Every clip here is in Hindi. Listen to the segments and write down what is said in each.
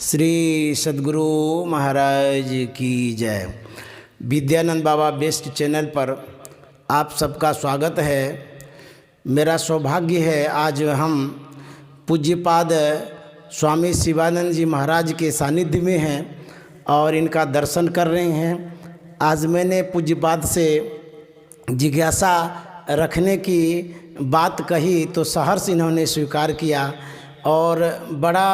श्री सद्गुरु महाराज की जय। विद्यानंद बाबा बेस्ट चैनल पर आप सबका स्वागत है। मेरा सौभाग्य है आज हम पूज्यपाद स्वामी शिवानंद जी महाराज के सानिध्य में हैं और इनका दर्शन कर रहे हैं। आज मैंने पूज्यपाद से जिज्ञासा रखने की बात कही तो सहर्ष इन्होंने स्वीकार किया और बड़ा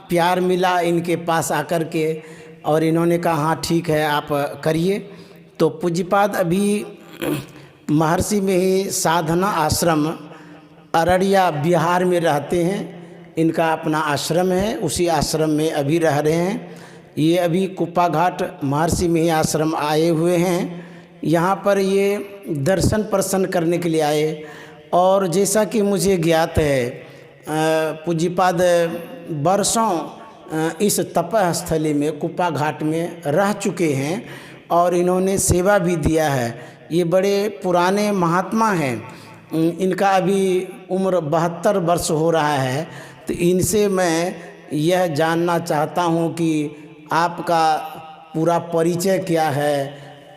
प्यार मिला इनके पास आकर के और इन्होंने कहा हाँ ठीक है आप करिए। तो पूज्यपाद अभी महर्षि में ही साधना आश्रम अररिया बिहार में रहते हैं। इनका अपना आश्रम है, उसी आश्रम में अभी रह रहे हैं। ये अभी कुप्पा घाट महर्षि में ही आश्रम आए हुए हैं। यहाँ पर ये दर्शन प्रसन्न करने के लिए आए और जैसा कि मुझे ज्ञात है पूज्यपाद वर्षों इस तपस्थली में कुप्पा घाट में रह चुके हैं और इन्होंने सेवा भी दिया है। ये बड़े पुराने महात्मा हैं। इनका अभी उम्र 72 वर्ष हो रहा है। तो इनसे मैं यह जानना चाहता हूँ कि आपका पूरा परिचय क्या है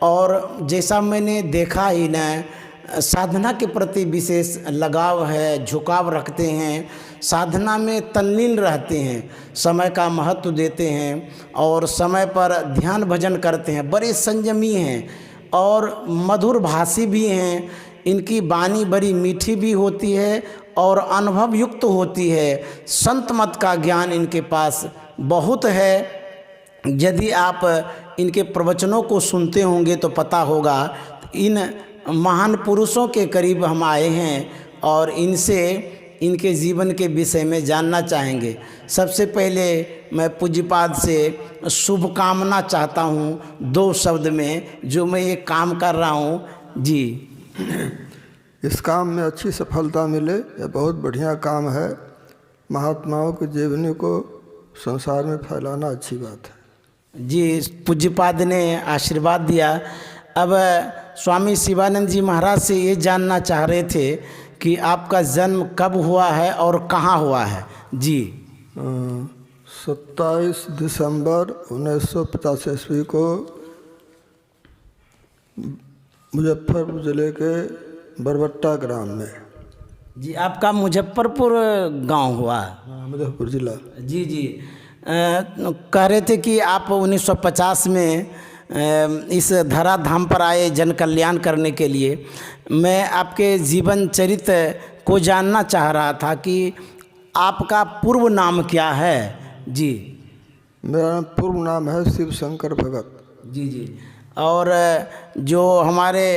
और जैसा मैंने देखा ही न साधना के प्रति विशेष लगाव है, झुकाव रखते हैं, साधना में तल्लीन रहते हैं, समय का महत्व देते हैं और समय पर ध्यान भजन करते हैं। बड़े संयमी हैं और मधुर भाषी भी हैं। इनकी वाणी बड़ी मीठी भी होती है और अनुभव युक्त होती है। संत मत का ज्ञान इनके पास बहुत है। यदि आप इनके प्रवचनों को सुनते होंगे तो पता होगा। इन महान पुरुषों के करीब हम आए हैं और इनसे इनके जीवन के विषय में जानना चाहेंगे। सबसे पहले मैं पूज्यपाद से शुभकामना चाहता हूँ 2 शब्द में, जो मैं ये काम कर रहा हूँ जी। इस काम में अच्छी सफलता मिले, यह बहुत बढ़िया काम है। महात्माओं की जीवनी को संसार में फैलाना अच्छी बात है जी। पूज्यपाद ने आशीर्वाद दिया। अब स्वामी शिवानंद जी महाराज से ये जानना चाह रहे थे कि आपका जन्म कब हुआ है और कहाँ हुआ है जी। 27 दिसंबर 1985 ईस्वी को मुजफ्फरपुर ज़िले के बरबट्टा ग्राम में जी। आपका मुजफ्फरपुर गांव हुआ? हाँ, मुजफ्फरपुर जिला जी जी। कह रहे थे कि आप 1950 में इस धराधाम पर आए जन कल्याण करने के लिए। मैं आपके जीवन चरित्र को जानना चाह रहा था कि आपका पूर्व नाम क्या है जी। मेरा पूर्व नाम है शिव शंकर भगत जी जी। और जो हमारे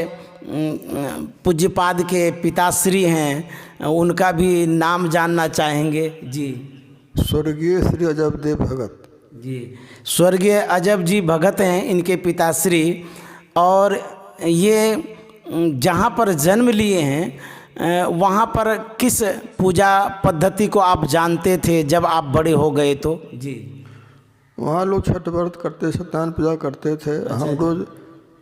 पूज्यपाद के पिताश्री हैं उनका भी नाम जानना चाहेंगे जी। स्वर्गीय श्री अजबदेव भगत जी। स्वर्गीय अजब जी भगत हैं इनके पिताश्री। और ये जहाँ पर जन्म लिए हैं वहाँ पर किस पूजा पद्धति को आप जानते थे जब आप बड़े हो गए तो जी? वहाँ लोग छठ व्रत करते, सत्यनारायण पूजा करते थे। हम रोज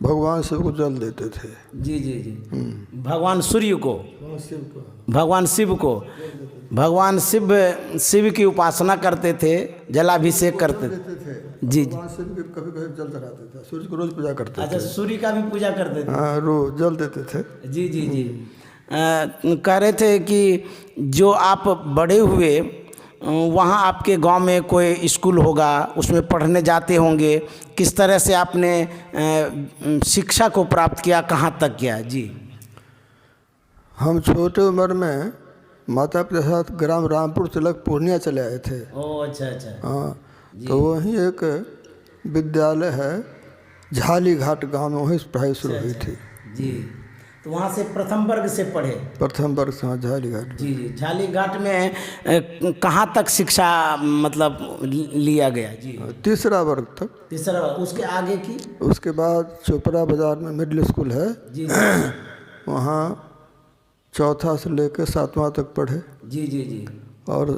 भगवान शिव को जल देते थे जी जी जी। भगवान सूर्य को, भगवान शिव को, भगवान शिव की उपासना करते थे, जलाभिषेक करते थे जी जी। शिव के कभी कभी जल चढ़ाते थे, सूर्य को रोज पूजा करते थे। अच्छा, सूर्य का भी पूजा करते थे? हाँ, रोज जल देते थे जी जी जी। कह रहे थे कि जो आप बड़े हुए वहाँ आपके गांव में कोई स्कूल होगा, उसमें पढ़ने जाते होंगे। किस तरह से आपने शिक्षा को प्राप्त किया, कहाँ तक किया जी? हम छोटे उम्र में माता पिता के साथ ग्राम रामपुर तिलक पूर्णिया चले आए थे। ओह अच्छा अच्छा। हाँ, तो वहीं एक विद्यालय है झाली घाट गाँव में, वहीं से पढ़ाई शुरू हुई थी जी। तो वहाँ से प्रथम वर्ग से पढ़े? प्रथम वर्ग से, हाँ, झाली घाट जी जी। झाली घाट में कहाँ तक शिक्षा मतलब लिया गया जी? 3रा वर्ग तक। 3रा वर्ग। उसके आगे की? उसके बाद चोपड़ा बाज़ार में मिडिल स्कूल है जी जी। वहाँ 4था से लेकर 7वां तक पढ़े जी जी जी। और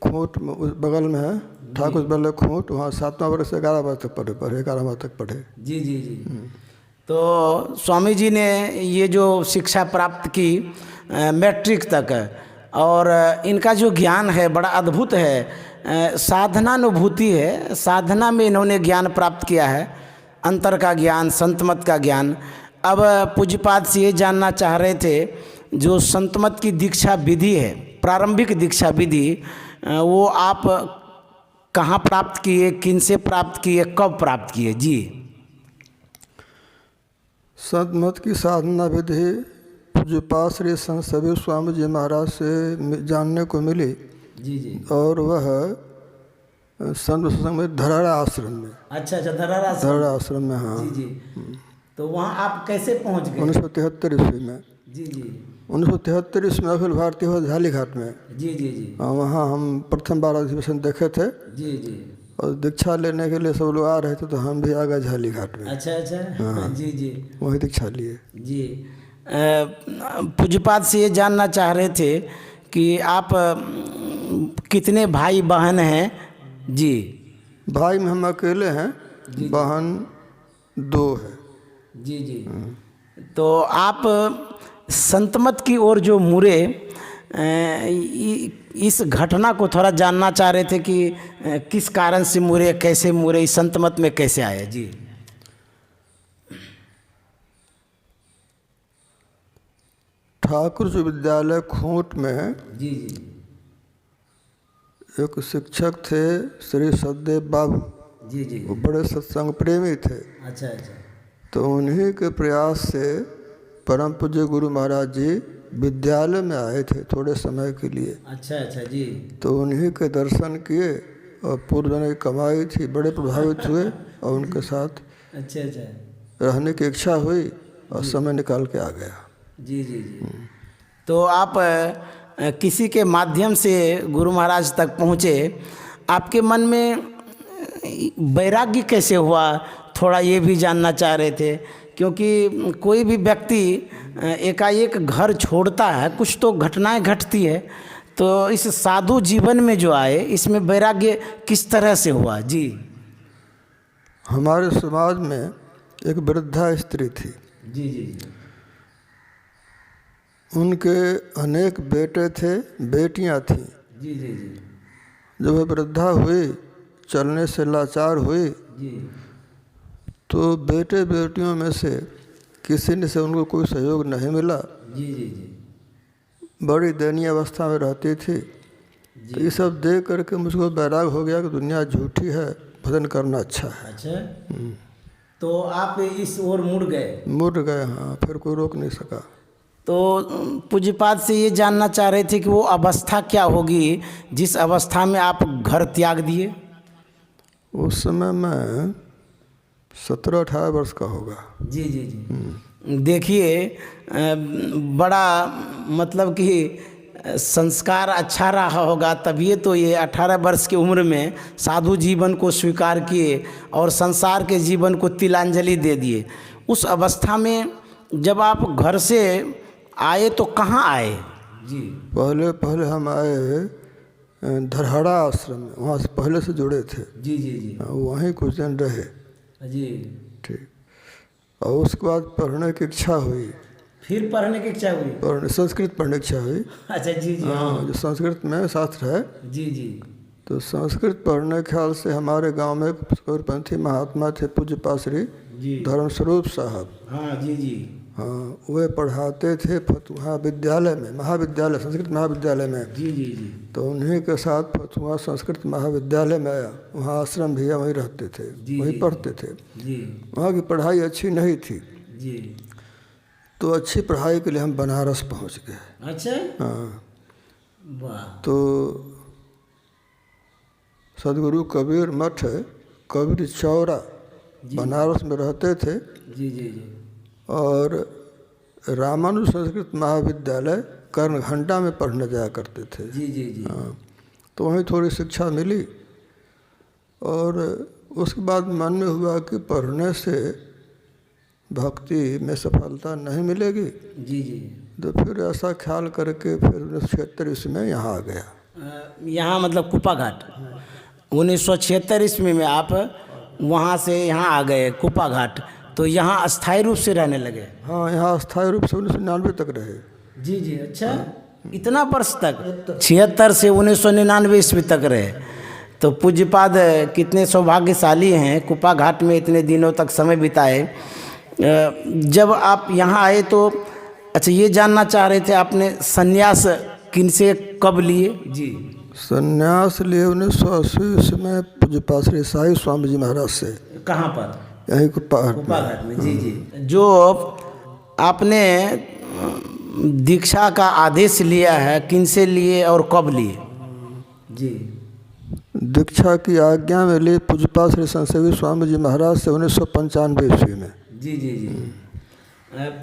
खूंट में उस बगल में है ठाकुर बल्ले खूंट, वहाँ 7वां वर्ग से 11वां तक पढ़े 11वां तक पढ़े जी जी जी। तो स्वामी जी ने ये जो शिक्षा प्राप्त की मैट्रिक तक, और इनका जो ज्ञान है बड़ा अद्भुत है, साधनानुभूति है, साधना में इन्होंने ज्ञान प्राप्त किया है, अंतर का ज्ञान, संतमत का ज्ञान। अब पूज्यपाद से ये जानना चाह रहे थे, जो संतमत की दीक्षा विधि है, प्रारंभिक दीक्षा विधि, वो आप कहाँ प्राप्त किए, किन से प्राप्त किए, कब प्राप्त किए? जी। संतमत की साधना विधि पूज्यपाद श्री संत सबीर स्वामी जी महाराज से जानने को मिली। जी जी। और वह संत सत्संग में धराड़ा आश्रम में। अच्छा अच्छा, धराड़ा आश्रम में, हाँ। जी जी। तो वहाँ आप कैसे पहुँच गए? 1973 ईस्वी में। जी जी। 1973 ईस्वी में अखिल भारतीय हो झाली घाट में। जी जी जी। वहाँ हम प्रथम बार अधिवेशन देखे थे। जी जी। और दीक्षा लेने के लिए सब लोग आ रहे थे, तो हम भी आ गए झाली घाट में। अच्छा अच्छा। हाँ जी जी। वही दीक्षा लिए। जी। पूज्यपाद से ये जानना चाह रहे थे कि आप कितने भाई बहन हैं? जी। भाई में हम अकेले हैं, बहन 2 है। जी जी। तो आप संतमत की ओर जो मुड़े, इस घटना को थोड़ा जानना चाह रहे थे कि किस कारण से मुड़े, कैसे मुड़े, इस संतमत में कैसे आए? जी। ठाकुर जी विद्यालय खूंट में जी जी। एक शिक्षक थे श्री सददेव बाबू। जी जी। वो बड़े सत्संग प्रेमी थे। अच्छा अच्छा। तो उन्हीं के प्रयास से परम पूज्य गुरु महाराज जी विद्यालय में आए थे थोड़े समय के लिए। अच्छा अच्छा। जी। तो उन्हीं के दर्शन किए और पूर्वजन्म की कमाई थी, बड़े प्रभावित हुए और उनके साथ अच्छा अच्छा रहने की इच्छा हुई और समय निकाल के आ गया। जी जी जी। तो आप किसी के माध्यम से गुरु महाराज तक पहुँचे, आपके मन में वैराग्य कैसे हुआ, थोड़ा ये भी जानना चाह रहे थे। क्योंकि कोई भी व्यक्ति एकाएक घर छोड़ता है, कुछ तो घटनाएं घटती है, तो इस साधु जीवन में जो आए, इसमें वैराग्य किस तरह से हुआ? जी। हमारे समाज में एक वृद्धा स्त्री थी। जी जी जी। उनके अनेक बेटे थे, बेटियां थीं। जी जी जी। जब वह वृद्धा हुई, चलने से लाचार हुई, जी। तो बेटे बेटियों में से किसी ने से उनको कोई सहयोग नहीं मिला। जी जी जी। बड़ी दयनीय अवस्था में रहती थी। तो ये सब देख करके मुझको बैराग हो गया कि दुनिया झूठी है, भजन करना अच्छा है। अच्छा। तो आप इस ओर मुड़ गए? मुड़ गए, हाँ। फिर कोई रोक नहीं सका। तो पूज्यपाद से ये जानना चाह रहे थे कि वो अवस्था क्या होगी जिस अवस्था में आप घर त्याग दिए? उस समय मैं 17-18 वर्ष का होगा। जी जी जी। देखिए, बड़ा मतलब कि संस्कार अच्छा रहा होगा, तभी तो ये 18 वर्ष की उम्र में साधु जीवन को स्वीकार किए और संसार के जीवन को तिलांजलि दे दिए। उस अवस्था में जब आप घर से आए तो कहाँ आए? जी। पहले हम आए धराड़ा आश्रम में, वहाँ से पहले से जुड़े थे। जी जी जी। वहीं कुछ दिन रहे। जी। ठीक। और उसके बाद पढ़ने की इच्छा हुई। फिर पढ़ने की इच्छा हुई? संस्कृत पढ़ने की इच्छा हुई। अच्छा। जी जी। हाँ, जो संस्कृत में शास्त्र है। जी जी। तो संस्कृत पढ़ने के ख्याल से हमारे गांव में एक कौरपंथी महात्मा थे, पूज्यपाद श्री धर्मस्वरूप साहब। हाँ जी जी। हाँ, वे पढ़ाते थे फतुहा विद्यालय में, महाविद्यालय, संस्कृत महाविद्यालय में। जी जी जी। तो उन्हीं के साथ फतुहा संस्कृत महाविद्यालय में आया। वहाँ आश्रम भी है, वहीं रहते थे, वहीं पढ़ते थे। जी। वहाँ की पढ़ाई अच्छी नहीं थी। जी। तो अच्छी पढ़ाई के लिए हम बनारस पहुँच गए। अच्छा। हाँ। वाह। तो सदगुरु कबीर मठ, कबीर चौरा, बनारस में रहते थे। जी जी जी। और रामानुज संस्कृत महाविद्यालय कर्णघंटा में पढ़ने जाया करते थे। जी जी जी। हाँ। तो वहीं थोड़ी शिक्षा मिली और उसके बाद मन में हुआ कि पढ़ने से भक्ति में सफलता नहीं मिलेगी। जी जी। तो फिर ऐसा ख्याल करके फिर 1976 ईस्वी में यहाँ आ गया। यहाँ मतलब कुपा घाट 1976 ईस्वी में आप वहाँ से यहाँ आ गए कुपा घाट, तो यहाँ अस्थायी रूप से रहने लगे? हाँ, यहाँ अस्थायी रूप से 1999 तक रहे। जी जी। अच्छा। इतना वर्ष तक 76 से 1999 ईस्वी तक रहे। तो पूज्यपाद कितने सौभाग्यशाली हैं, कुप्पा घाट में इतने दिनों तक समय बिताए। जब आप यहाँ आए तो अच्छा ये जानना चाह रहे थे आपने संन्यास किनसे कब लिए? जी, संन्यास लिए 1980 ईस्वी में पूज्यपाद श्री साई स्वामी जी महाराज से। कहाँ पर? यहीं कुप्पा घाट में। जी जी। जो आपने दीक्षा का आदेश लिया है किनसे लिए और कब लिए? जी, दीक्षा की आज्ञा में ली पूज्यपाद श्री संतसेवी स्वामी जी महाराज से 1995 ईस्वी में। जी जी जी।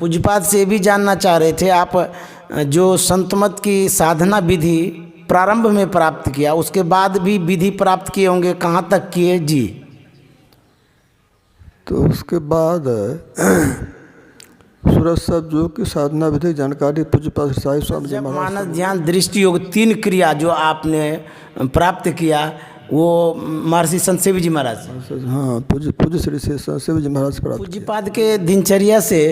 पूज्यपाद से भी जानना चाह रहे थे आप जो संतमत की साधना विधि प्रारंभ में प्राप्त किया उसके बाद भी विधि प्राप्त किए होंगे, कहाँ तक किए? जी, तो उसके बाद सूरज सब जो की साधना विधि जानकारी पूज्यपाद श्री साई स्वामी जी महाराज। मानस ध्यान दृष्टि योग 3 क्रिया जो आपने प्राप्त किया वो महर्षि संतसेवी जी महाराज से। हाँ, पूज्य श्री संतसेवी जी महाराज से प्राप्त। पूज्यपाद के दिनचर्या से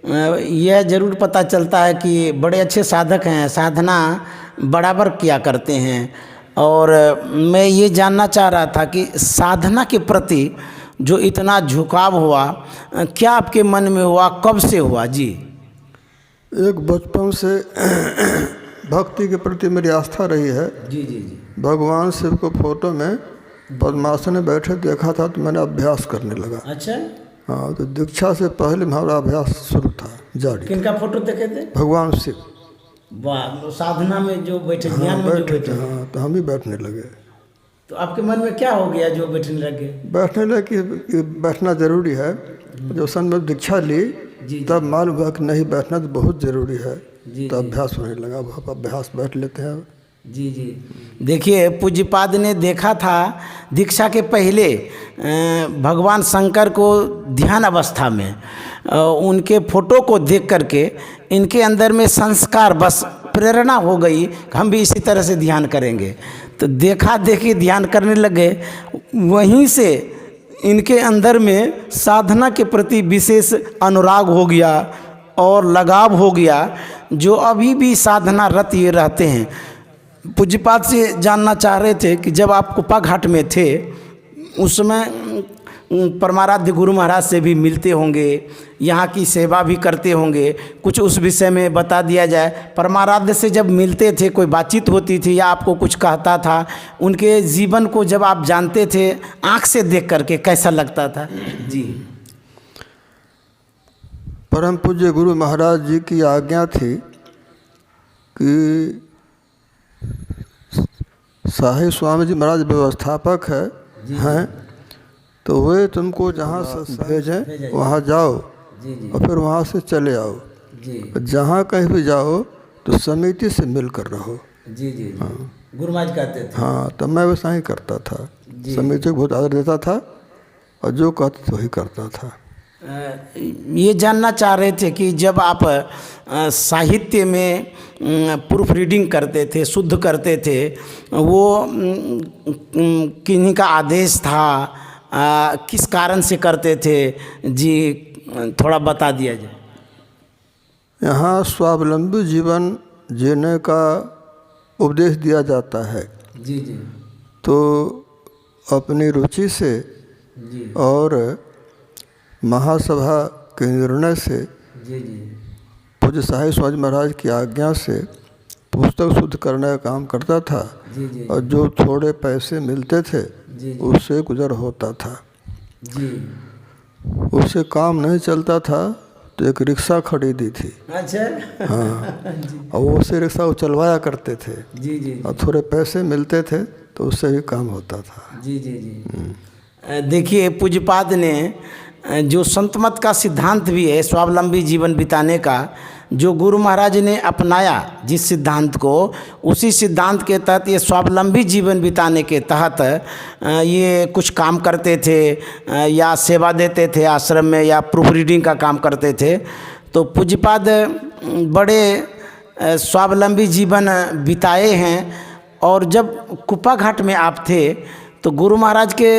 यह जरूर पता चलता है कि बड़े अच्छे साधक हैं, साधना बराबर किया करते हैं। और मैं ये जानना चाह रहा था कि साधना के प्रति जो इतना झुकाव हुआ क्या आपके मन में हुआ, कब से हुआ? जी, एक बचपन से भक्ति के प्रति मेरी आस्था रही है। जी जी जी। भगवान शिव को फोटो में पद्मासन में बैठे देखा था तो मैंने अभ्यास करने लगा। अच्छा, हाँ, तो दीक्षा से पहले हमारा अभ्यास शुरू था जारी। किनका फोटो देखे थे? भगवान शिव। वाह, साधना में जो बैठे, ध्यान में जो बैठे। हाँ, तो हम ही बैठने लगे। तो आपके मन में क्या हो गया जो बैठने लगे? बैठने लगे कि बैठना ज़रूरी है। जब सन में दीक्षा ली तब मालूम हुआ कि नहीं, बैठना तो बहुत ज़रूरी है। तो अभ्यास होने लगा, अब अभ्यास बैठ लेते हैं। जी जी। देखिए, पूज्यपाद ने देखा था दीक्षा के पहले भगवान शंकर को ध्यान अवस्था में उनके फोटो को देख करके इनके अंदर में संस्कार बस प्रेरणा हो गई कि हम भी इसी तरह से ध्यान करेंगे। तो देखा देखी ध्यान करने लगे। वहीं से इनके अंदर में साधना के प्रति विशेष अनुराग हो गया और लगाव हो गया, जो अभी भी साधना रत ये रहते हैं। पूज्यपाद से जानना चाह रहे थे कि जब आप कुप्पा घाट में थे उस समय परमाराध्य गुरु महाराज से भी मिलते होंगे, यहाँ की सेवा भी करते होंगे, कुछ उस विषय में बता दिया जाए। परमाराध्य से जब मिलते थे कोई बातचीत होती थी या आपको कुछ कहता था, उनके जीवन को जब आप जानते थे आँख से देख करके कैसा लगता था? जी, परम पूज्य गुरु महाराज जी की आज्ञा थी कि साई स्वामी जी महाराज व्यवस्थापक हैं, तो वे तुमको जहाँ से भेजें वहाँ जाओ और फिर वहाँ से चले आओ। जहाँ कहीं भी जाओ तो समिति से मिलकर रहो। जी जी। हाँ, गुरु महाराज कहते थे। हाँ, तब मैं वैसा ही करता था। समिति को बहुत आदर देता था और जो कहते थे वही करता था। ये जानना चाह रहे थे कि जब आप साहित्य में प्रूफ रीडिंग करते थे, शुद्ध करते थे, वो किन्हीं का आदेश था, किस कारण से करते थे? जी, थोड़ा बता दिया जाए। यहाँ स्वावलंबी जीवन जीने का उपदेश दिया जाता है। जी जी। तो अपनी रुचि से जी और महासभा के निर्णय से जी जी पूज्य साई स्वामी महाराज की आज्ञा से पुस्तक शुद्ध करने का काम करता था। जी जी। और जो थोड़े पैसे मिलते थे उससे गुजर होता था। जी। उससे काम नहीं चलता था तो एक रिक्शा खरीदी थी। अच्छा। हाँ, और वो उसे रिक्शा को चलवाया करते थे। जी जी। और थोड़े पैसे मिलते थे तो उससे भी काम होता था। जी जी जी। देखिए, पूज्यपाद ने जो संतमत का सिद्धांत भी है स्वावलंबी जीवन बिताने का, जो गुरु महाराज ने अपनाया जिस सिद्धांत को, उसी सिद्धांत के तहत ये स्वावलंबी जीवन बिताने के तहत ये कुछ काम करते थे या सेवा देते थे आश्रम में या प्रूफ रीडिंग का काम करते थे। तो पूज्यपाद बड़े स्वावलंबी जीवन बिताए हैं। और जब कुप्पा घाट में आप थे तो गुरु महाराज के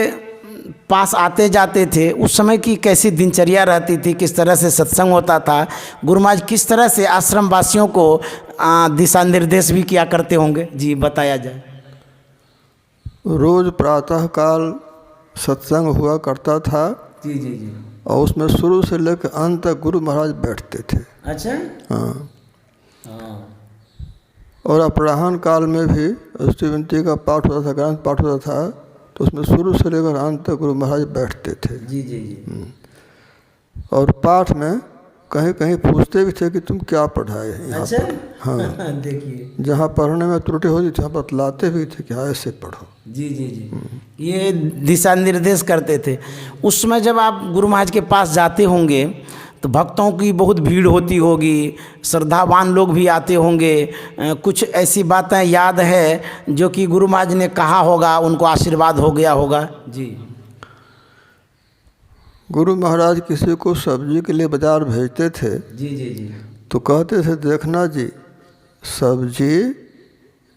पास आते जाते थे, उस समय की कैसी दिनचर्या रहती थी, किस तरह से सत्संग होता था, गुरु महाराज किस तरह से आश्रम वासियों को दिशा निर्देश भी किया करते होंगे, जी बताया जाए। रोज प्रातः काल सत्संग हुआ करता था। जी जी जी। और उसमें शुरू से लेकर अंत तक गुरु महाराज बैठते थे। अच्छा। हाँ। हाँ। और अपराह्न काल में भी स्तुति का पाठ होता था, ग्रंथ पाठ होता था, तो उसमें शुरू से लेकर अंत तक गुरु महाराज बैठते थे। जी जी जी। और पाठ में कहीं कहीं पूछते भी थे कि तुम क्या पढ़ाए यहाँ अच्छा। पर। हाँ। देखिए, जहाँ पढ़ने में त्रुटि होती थी वहाँ बतलाते भी थे कि हाँ ऐसे पढ़ो। जी जी जी, ये दिशा निर्देश करते थे। उस समय जब आप गुरु महाराज के पास जाते होंगे तो भक्तों की बहुत भीड़ होती होगी, श्रद्धावान लोग भी आते होंगे, कुछ ऐसी बातें याद है जो कि गुरु महाराज ने कहा होगा, उनको आशीर्वाद हो गया होगा। जी। गुरु महाराज किसी को सब्जी के लिए बाजार भेजते थे। जी जी जी। तो कहते थे, देखना जी, सब्जी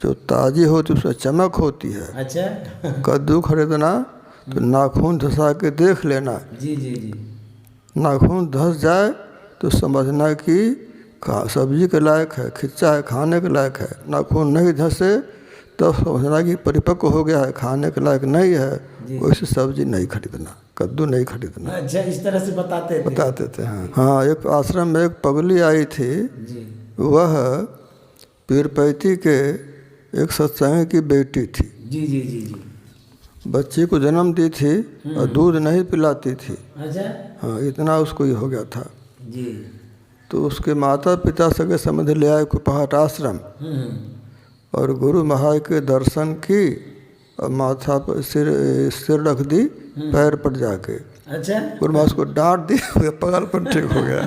जो ताज़ी होती उसमें चमक होती है। अच्छा। कद्दू खरीदना तो नाखून धसा के देख लेना। जी जी जी। नाखून धस जाए तो समझना कि सब्जी के लायक है, खिच्चा है, खाने के लायक है। नाखून नहीं धसे तो समझना कि परिपक्व हो गया है, खाने के लायक नहीं है, वैसे सब्जी नहीं खरीदना, कद्दू नहीं खरीदना। अच्छा, इस तरह से बताते थे। हाँ हाँ। एक आश्रम में एक पगली आई थी। जी। वह पीरपैती के एक सत्संगी की बेटी थी। जी जी जी जी। बच्ची को जन्म दी थी और दूध नहीं पिलाती थी। अच्छा। हाँ, इतना उसको ही हो गया था। जी। तो उसके माता पिता सगे समझ ले आए कुपहाट आश्रम, और गुरु महाराज के दर्शन की और माथा पर सिर रख दी पैर पर जाके। अच्छा। गुरु महाराज को डांट दी, पागलपन ठीक हो गया।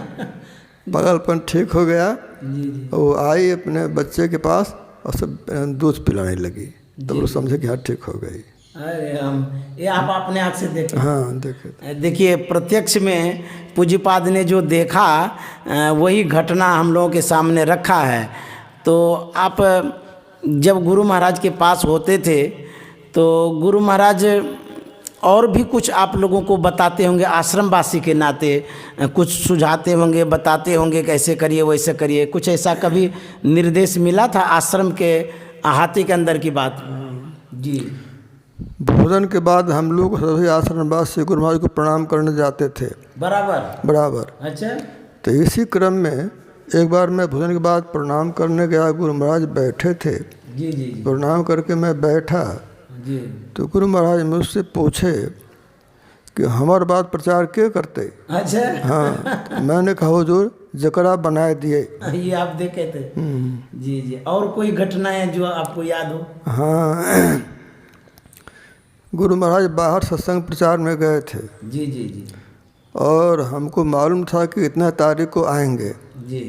पागलपन ठीक हो गया। जी जी। वो आई अपने बच्चे के पास और सब दूध पिलाने लगी, तब वो समझे कि हाँ ठीक हो गई। अरे हम ये आप अपने आँख से देखें। हाँ देखे। देखिए, प्रत्यक्ष में पूज्यपाद ने जो देखा वही घटना हम लोगों के सामने रखा है। तो आप जब गुरु महाराज के पास होते थे तो गुरु महाराज और भी कुछ आप लोगों को बताते होंगे, आश्रमवासी के नाते कुछ सुझाते होंगे, बताते होंगे कैसे करिए वैसे करिए, कुछ ऐसा कभी निर्देश मिला था आश्रम के अहाते के अंदर की बात? जी। भोजन के बाद हम लोग सभी आश्रमवासी गुरु महाराज को प्रणाम करने जाते थे। बराबर। अच्छा। तो इसी क्रम में एक बार मैं भोजन के बाद प्रणाम करने गया, गुरु महाराज बैठे थे। जी जी जी। प्रणाम करके मैं बैठा जी। तो गुरु महाराज मुझसे पूछे कि हमार बात प्रचार क्यों करते। अच्छा। हाँ। तो मैंने कहा हुजूर जकरा बनाए दिए। ये आप देखे थे। जी जी। और कोई घटना है जो आपको याद हो? हाँ। गुरु महाराज बाहर सत्संग प्रचार में गए थे। जी जी जी। और हमको मालूम था कि इतना तारीख को आएंगे। जी।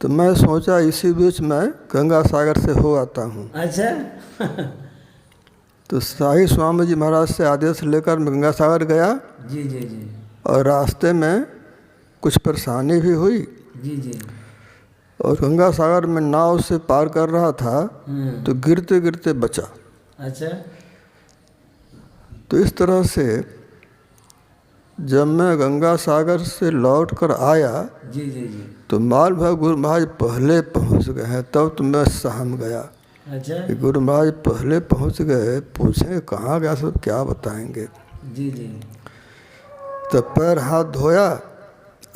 तो मैं सोचा इसी बीच मैं गंगा सागर से हो आता हूँ। अच्छा। तो शाही स्वामी जी महाराज से आदेश लेकर मैं गंगा सागर गया। जी जी जी। और रास्ते में कुछ परेशानी भी हुई। जी जी। और गंगा सागर में नाव से पार कर रहा था तो गिरते गिरते बचा। अच्छा। तो इस तरह से जब मैं गंगा सागर से लौट कर आया जी जी जी। तो माल भाई गुरु महाराज पहले पहुंच गए हैं, तब तो मैं सहम गया। अच्छा। कि गुरु महाराज पहले पहुंच गए, पूछेंगे कहाँ गया, सब क्या बताएंगे। जी जी। तो पैर हाथ धोया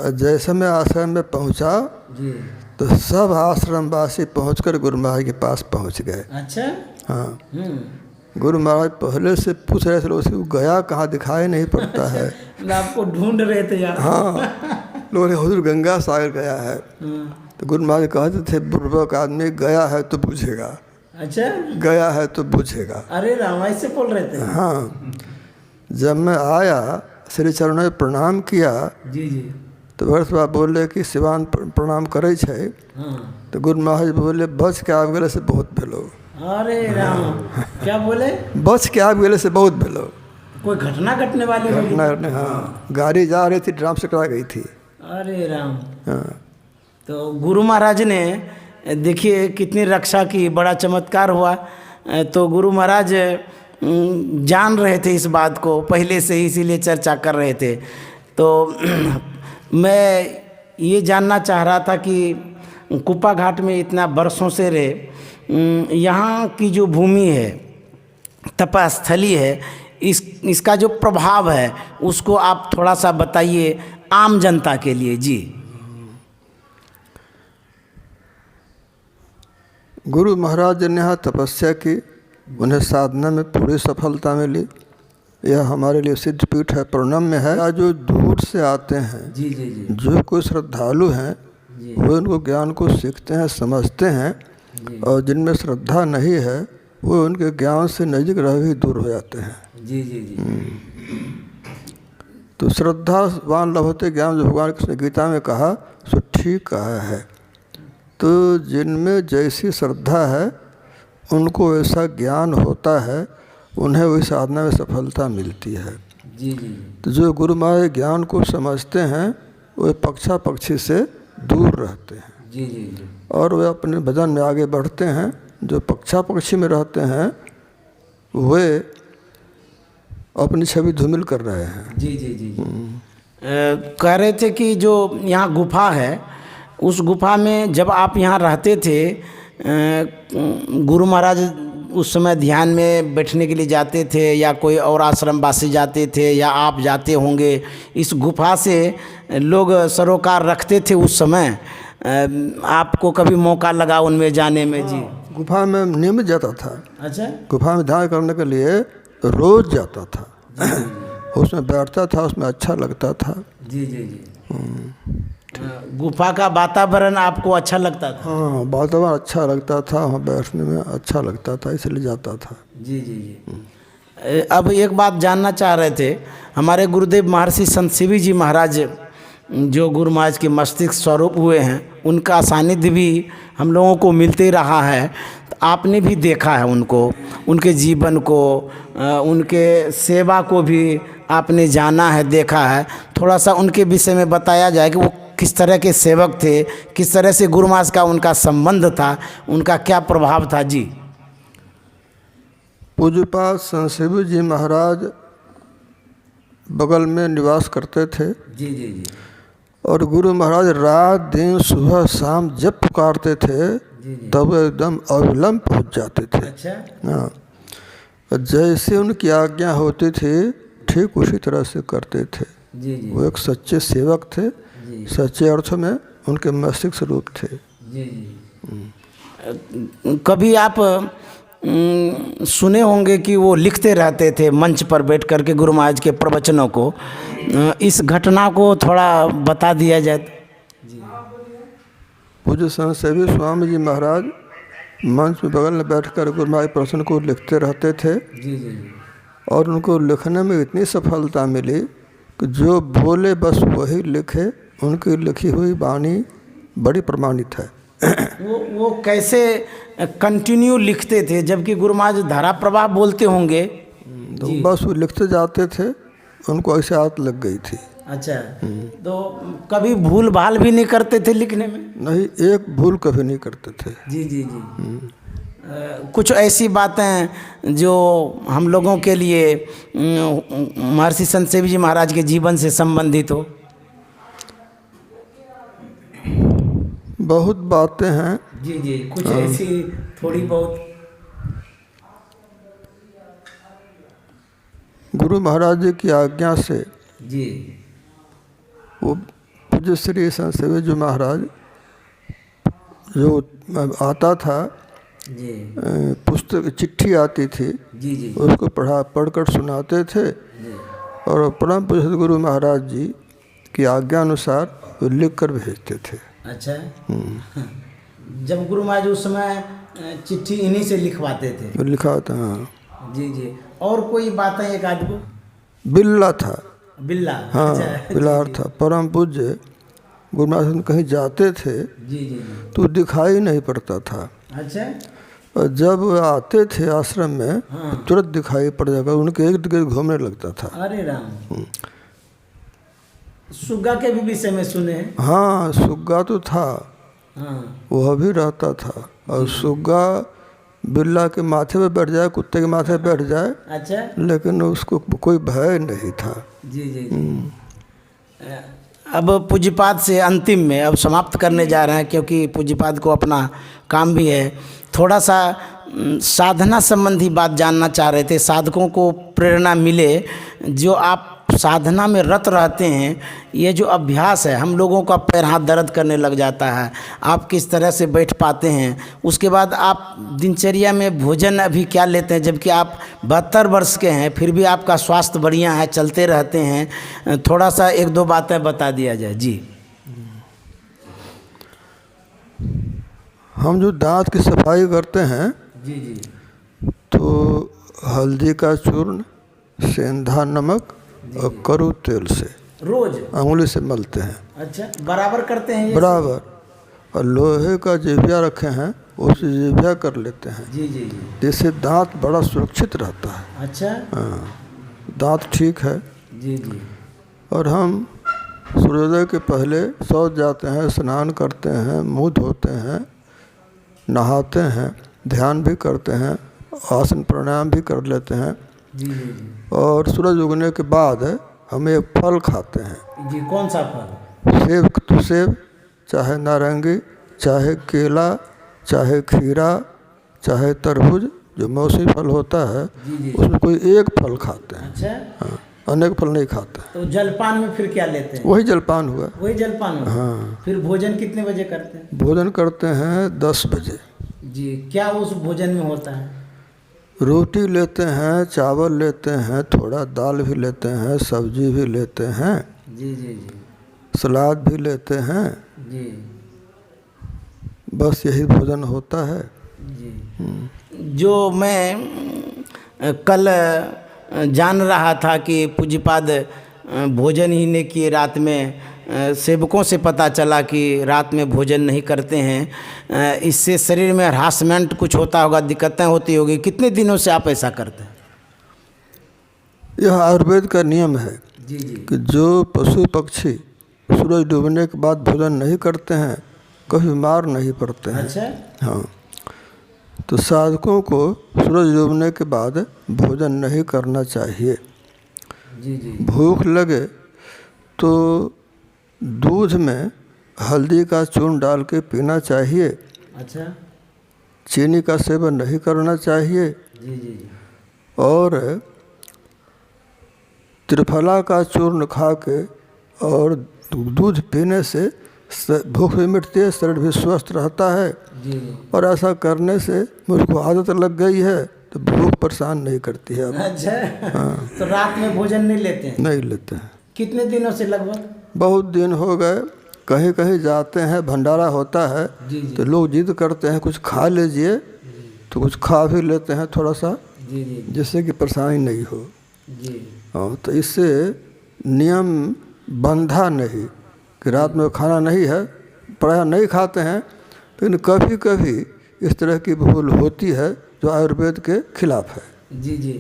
और जैसे मैं आश्रम में पहुंचा जी। तो सब आश्रमवासी पहुंचकर गुरु महाराज के पास पहुंच गए। अच्छा। हाँ। गुरु महाराज पहले से पूछ रहे थे लोग से, गया कहाँ दिखाई नहीं पड़ता है। आपको ढूंढ रहे थे यार। हाँ। लोग हुजूर गंगा सागर गया है। तो गुरु महाराज कहते थे, बुर्बक आदमी गया है तो बुझेगा। अच्छा। गया है तो बुझेगा। अरे राम, ऐसे बोल रहे थे? हाँ। जब मैं आया श्री चरणों में प्रणाम किया। जी जी। तो वर्ष बाबा बोले कि शिवान प्रणाम करे छे। हाँ। तो गुरु महाराज बोले, बच के आब गेले से बहुत भेलो। अरे राम, क्या बोले? बच के आब गेले से बहुत भेलो। कोई घटना घटने वाली होगी? घटना, हाँ। गाड़ी जा रही थी, ड्राम से टकरा गई थी। अरे राम। हाँ। तो गुरु महाराज ने देखिए कितनी रक्षा की, बड़ा चमत्कार हुआ। तो गुरु महाराज जान रहे थे इस बात को पहले से ही, इसीलिए चर्चा कर रहे थे। तो मैं ये जानना चाह रहा था कि कुप्पा घाट में इतना बरसों से रहे, यहाँ की जो भूमि है, तपस्थली है, इसका जो प्रभाव है उसको आप थोड़ा सा बताइए आम जनता के लिए। जी। गुरु महाराज ने यहाँ तपस्या की, उन्हें साधना में पूरी सफलता मिली। यह हमारे लिए सिद्ध पीठ है, प्रणम्य है। या जो दूर से आते हैं, जी जी जी, जो कोई श्रद्धालु हैं, वो उनको ज्ञान को सीखते हैं, समझते हैं, और जिनमें श्रद्धा नहीं है वो उनके ज्ञान से नजीक रह भी दूर हो जाते हैं। जी जी जी। तो श्रद्धावान लभते ज्ञान, जो भगवान कृष्ण गीता में कहा, सो ठीक कहा है। तो जिनमें जैसी श्रद्धा है उनको ऐसा ज्ञान होता है, उन्हें वही साधना में सफलता मिलती है। जी जी। तो जो गुरु महाराज ज्ञान को समझते हैं वे पक्षा पक्षी से दूर रहते हैं। जी जी जी। और वे अपने भजन में आगे बढ़ते हैं। जो पक्षा पक्षी में रहते हैं वे अपनी छवि धूमिल कर रहे हैं। जी जी जी। कह रहे थे कि जो यहाँ गुफा है, उस गुफा में जब आप यहाँ रहते थे, गुरु महाराज उस समय ध्यान में बैठने के लिए जाते थे, या कोई और आश्रमवासी जाते थे, या आप जाते होंगे? इस गुफा से लोग सरोकार रखते थे उस समय, आपको कभी मौका लगा उनमें जाने में? जी। गुफा में नियमित जाता था। अच्छा। गुफा में ध्यान करने के लिए रोज जाता था। उसमें बैठता था, उसमें अच्छा लगता था। जी जी जी। गुफा का वातावरण आपको अच्छा लगता था? हाँ, वातावरण अच्छा लगता था, वहाँ बैठने में अच्छा लगता था, इसलिए जाता था। जी जी जी। अब एक बात जानना चाह रहे थे, हमारे गुरुदेव महर्षि संत शिवी जी महाराज, जो गुरु महाराज के मस्तिष्क स्वरूप हुए हैं, उनका सानिध्य भी हम लोगों को मिलते रहा है। तो आपने भी देखा है उनको, उनके जीवन को, उनके सेवा को भी आपने जाना है, देखा है। थोड़ा सा उनके विषय में बताया जाए कि वो किस तरह के सेवक थे, किस तरह से गुरु महाराज का उनका संबंध था, उनका क्या प्रभाव था? जी। पूज्यपाद संत शिवी जी महाराज बगल में निवास करते थे। जी जी जी। और गुरु महाराज रात दिन सुबह शाम जब पुकारते थे तब एकदम अविलंब पहुंच जाते थे। अच्छा। हाँ, जैसे उनकी आज्ञा होती थी ठीक उसी तरह से करते थे। जी जी। वो एक सच्चे सेवक थे, सच्चे अर्थ में उनके मस्तिष्क स्वरूप थे। जी जी। कभी आप सुने होंगे कि वो लिखते रहते थे मंच पर बैठ कर के गुरु महाराज के प्रवचनों को, इस घटना को थोड़ा बता दिया जाए। पूज्य संत शिवी स्वामी जी महाराज मंच में बगल में बैठकर गुरु महाराज प्रवचन को लिखते रहते थे। जी जी। और उनको लिखने में इतनी सफलता मिली कि जो बोले बस वही लिखे। उनकी लिखी हुई वाणी बड़ी प्रमाणित है। वो कैसे कंटिन्यू लिखते थे, जबकि गुरु महाराज धारा प्रवाह बोलते होंगे? तो बस वो लिखते जाते थे, उनको ऐसे आदत लग गई थी। अच्छा। तो कभी भूल भाल भी नहीं करते थे लिखने में? नहीं, एक भूल कभी नहीं करते थे। जी जी जी। कुछ ऐसी बातें जो हम लोगों के लिए महर्षि संत शिवी जी महाराज के जीवन से संबंधित हो? बहुत बातें हैं। जी जी, कुछ ऐसी थोड़ी बहुत। गुरु महाराज जी की आज्ञा से जी, वो पूज्य श्री संत शिवी जी महाराज जो आता था, जी पुस्तक चिट्ठी आती थी, जी जी उसको पढ़कर सुनाते थे। और परम पूज्य गुरु महाराज जी की आज्ञा अनुसार वो लिख कर भेजते थे। अच्छा। जब गुरु महाराज उस समय चिट्ठी इन्हीं से लिखवाते थे? वो लिखा था। हाँ। जी जी। और कोई बात है? एक आदमी बिल्ला था। बिल्ला? हाँ, अच्छा। बिलार था। परम पूज्य गुरु महाराज कहीं जाते थे जी जी जी। तो दिखाई नहीं पड़ता था। अच्छा। और जब आते थे आश्रम में तो तुरंत दिखाई पड़ जाएगा, उनके इर्द गिर्द घूमने लगता था। अरे राम। सुग्गा के भी विषय में सुने हैं? हाँ, सुग्गा तो था। हाँ। वो अभी रहता था। और सुग्गा बिल्ला के माथे पे बैठ जाए, कुत्ते के माथे पे बैठ जाए, अच्छा। लेकिन उसको कोई भय नहीं था। जी जी जी। अब पूज्यपाद से अंतिम में अब समाप्त करने जा रहे हैं, क्योंकि पूज्यपाद को अपना काम भी है। थोड़ा सा साधना संबंधी बात जानना चाह रहे थे, साधकों को प्रेरणा मिले। जो आप साधना में रत रहते हैं, ये जो अभ्यास है, हम लोगों का पैर हाथ दर्द करने लग जाता है, आप किस तरह से बैठ पाते हैं? उसके बाद आप दिनचर्या में भोजन अभी क्या लेते हैं, जबकि आप 72 वर्ष के हैं, फिर भी आपका स्वास्थ्य बढ़िया है, चलते रहते हैं? थोड़ा सा एक दो बातें बता दिया जाए। जी। हम जो दांत की सफाई करते हैं, जी जी, तो हल्दी का चूर्ण, सेंधा नमक और करू तेल से रोज अंगुली से मलते हैं। अच्छा, बराबर करते हैं ये? बराबर। और लोहे का जिभिया रखे हैं, उसे जिभिया कर लेते हैं। जी जी जी। जिससे दांत बड़ा सुरक्षित रहता है। अच्छा। हाँ, दांत ठीक है। जी जी। और हम सूर्योदय के पहले शौच जाते हैं, स्नान करते हैं, मुंह धोते हैं, नहाते हैं, ध्यान भी करते हैं, आसन प्राणायाम भी कर लेते हैं। जी जी जी। और सूरज उगने के बाद हम एक फल खाते हैं। जी, कौन सा फल? सेब तो सेब, चाहे नारंगी, चाहे केला, चाहे खीरा, चाहे तरबूज, जो मौसमी फल होता है, जी जी। उसमें कोई एक फल खाते हैं। अच्छा। हाँ, अनेक फल नहीं खाते। तो जलपान में फिर क्या लेते हैं? वही जलपान हुआ। वही जलपान में? हाँ। फिर भोजन कितने बजे करते हैं? भोजन करते हैं 10 बजे। जी, क्या उस भोजन में होता है? रोटी लेते हैं, चावल लेते हैं, थोड़ा दाल भी लेते हैं, सब्जी भी लेते हैं, जी जी जी। सलाद भी लेते हैं। जी बस यही भोजन होता है। जी। जो मैं कल जान रहा था कि पूज्यपाद भोजन ही नहीं किए रात में, सेवकों से पता चला कि रात में भोजन नहीं करते हैं, इससे शरीर में हरासमेंट कुछ होता होगा, दिक्कतें होती होगी। कितने दिनों से आप ऐसा करते हैं? यह आयुर्वेद का नियम है। जी जी। कि जो पशु पक्षी सूरज डूबने के बाद भोजन नहीं करते हैं, कभी बीमार नहीं पड़ते हैं। अच्छा। हाँ, तो साधकों को सूरज डूबने के बाद भोजन नहीं करना चाहिए। जी जी। भूख लगे तो दूध में हल्दी का चूर्ण डाल के पीना चाहिए। अच्छा। चीनी का सेवन नहीं करना चाहिए। जी जी जी। और त्रिफला का चूर्ण खा के और दूध पीने से भूख भी मिटती है, शरीर भी स्वस्थ रहता है। जी। और ऐसा करने से मुझको आदत लग गई है, तो भूख परेशान नहीं करती है अब। अच्छा। हाँ। तो रात में भोजन नहीं लेते हैं? नहीं लेते हैं। कितने दिनों से लगभग? बहुत दिन हो गए। कहीं कहीं जाते हैं, भंडारा होता है, जी जी। तो लोग जिद करते हैं कुछ खा लीजिए, तो कुछ खा भी लेते हैं थोड़ा सा, जी जी जिससे कि परेशानी नहीं हो। जी। हाँ, तो इससे नियम बंधा नहीं कि रात में खाना नहीं है, प्रायः नहीं खाते हैं, लेकिन कभी कभी इस तरह की भूल होती है जो आयुर्वेद के खिलाफ है। जी जी।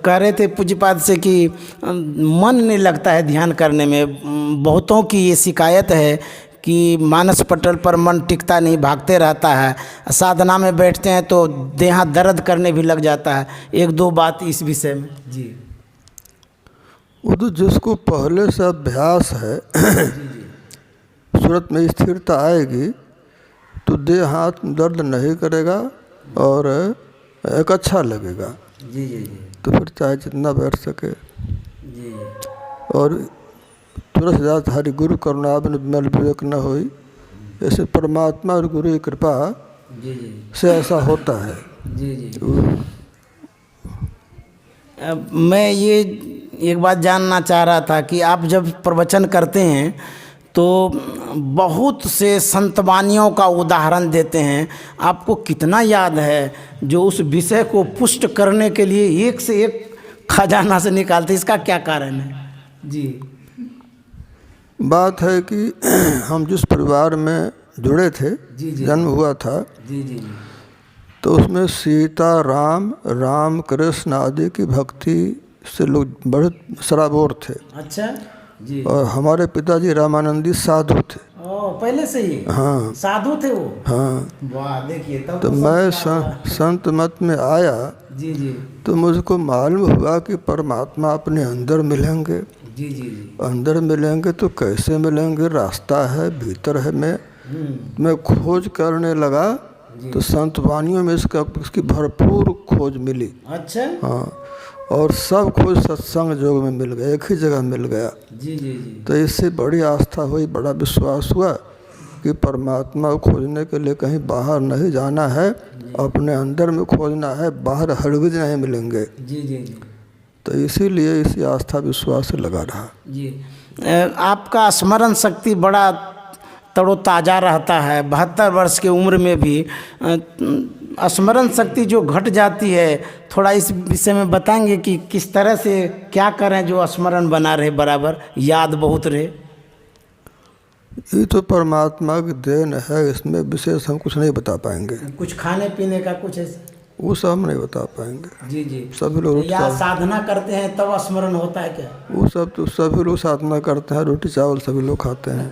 कह रहे थे पूज्यपाद से कि मन नहीं लगता है ध्यान करने में। बहुतों की ये शिकायत है कि मानस पटल पर मन टिकता नहीं, भागते रहता है। साधना में बैठते हैं तो देह दर्द करने भी लग जाता है। एक दो बात इस विषय में। जी। वो तो जिसको पहले से अभ्यास है, सूरत में स्थिरता आएगी तो देह हाथ दर्द नहीं करेगा और एक अच्छा लगेगा। जी जी जी। तो फिर चाहे जितना बैठ सके। जी। और तुरंत जात हरि गुरु करुणा बिन मल विवेक न होई, ऐसे परमात्मा और गुरु की कृपा जी जी से ऐसा होता है। जी जी। मैं ये एक बात जानना चाह रहा था कि आप जब प्रवचन करते हैं तो बहुत से संतवानियों का उदाहरण देते हैं। आपको कितना याद है जो उस विषय को पुष्ट करने के लिए एक से एक खजाना से निकालते? इसका क्या कारण है? जी। बात है कि हम जिस परिवार में जुड़े थे, जी जी, जन्म हुआ था, जी जी जी, तो उसमें सीता राम, राम कृष्ण आदि की भक्ति से लोग बड़े सराबोर थे। अच्छा जी। और हमारे पिताजी रामानंदी साधु थे। ओ पहले से ही हाँ साधु थे वो। हाँ। वाह, देखिए तब तो मैं संत मत में आया जी जी तो मुझको मालूम हुआ कि परमात्मा अपने अंदर मिलेंगे। जी जी जी। अंदर मिलेंगे तो कैसे मिलेंगे, रास्ता है, भीतर है। मैं खोज करने लगा तो संत वाणियों में इसकी भरपूर खोज मिली। अच्छा। हाँ, और सब खोज सत्संग योग में मिल गया, एक ही जगह मिल गया। जी जी जी। तो इससे बड़ी आस्था हुई, बड़ा विश्वास हुआ कि परमात्मा को खोजने के लिए कहीं बाहर नहीं जाना है, अपने अंदर में खोजना है, बाहर हरगिज नहीं मिलेंगे। जी जी जी तो इसीलिए इसी आस्था विश्वास से लगा रहा। जी। आपका स्मरण शक्ति बड़ा तरोताज़ा रहता है। 72 वर्ष की उम्र में भी स्मरण शक्ति जो घट जाती है, थोड़ा इस विषय में बताएंगे कि किस तरह से क्या करें जो स्मरण बना रहे, बराबर याद बहुत रहे। ये तो परमात्मा की देन है, इसमें विशेष हम कुछ नहीं बता पाएंगे। कुछ खाने पीने का कुछ ऐसा? वो सब हम नहीं बता पाएंगे। जी जी। सभी लोग या साधना करते हैं तब स्मरण होता है क्या? वो सब तो सभी लोग साधना करते हैं, रोटी चावल सभी लोग खाते हैं।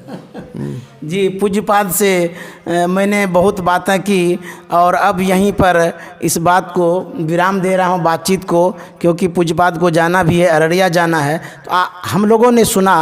जी, पूज्यपाद से मैंने बहुत बातें की और अब यहीं पर इस बात को विराम दे रहा हूं, बातचीत को, क्योंकि पूज्यपाद को जाना भी है, अररिया जाना है। तो हम लोगों ने सुना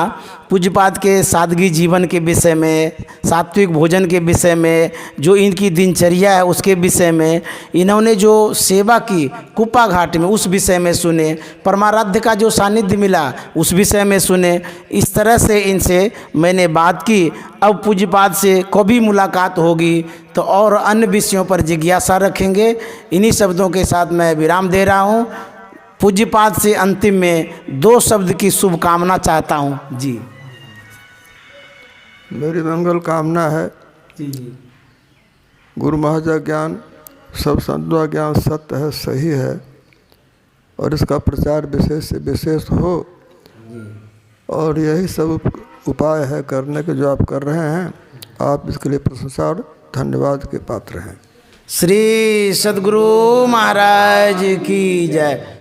पूज्यपाद के सादगी जीवन के विषय में, सात्विक भोजन के विषय में, जो इनकी दिनचर्या है उसके विषय में, इन्होंने जो सेवा की कुप्पा घाट में उस विषय में सुने, परमाराध्य का जो सानिध्य मिला उस विषय में सुने। इस तरह से इनसे मैंने बात की। अब पूज्यपाद से कभी मुलाकात होगी तो और अन्य विषयों पर जिज्ञासा रखेंगे। इन्हीं शब्दों के साथ मैं विराम दे रहा हूँ। पूज्यपाद से अंतिम में 2 शब्द की शुभकामना चाहता हूँ। जी, मेरी मंगल कामना है जी जी। गुरु महाराज ज्ञान सब संतों का ज्ञान सत्य है, सही है, और इसका प्रचार विशेष से विशेष हो। और यही सब उपाय है करने के जो आप कर रहे हैं। आप इसके लिए प्रशंसा और धन्यवाद के पात्र हैं। श्री सद्गुरु महाराज की जय।